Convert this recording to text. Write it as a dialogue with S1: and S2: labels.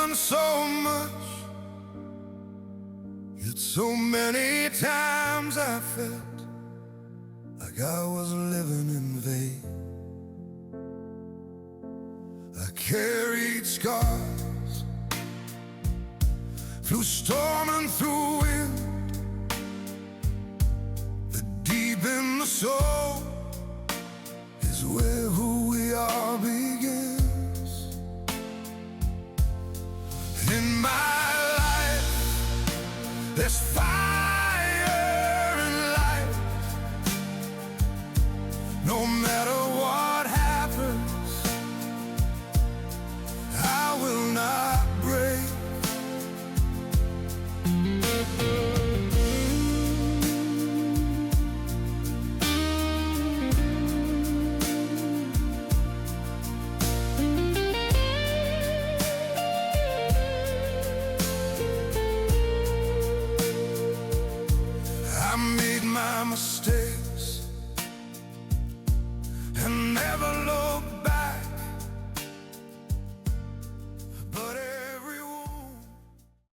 S1: done so much, yet so many times I felt like I was living in vain. I carried scars through storm and through wind. The deep in the soul is where who we are begins. In my life, there's fire and light. No matter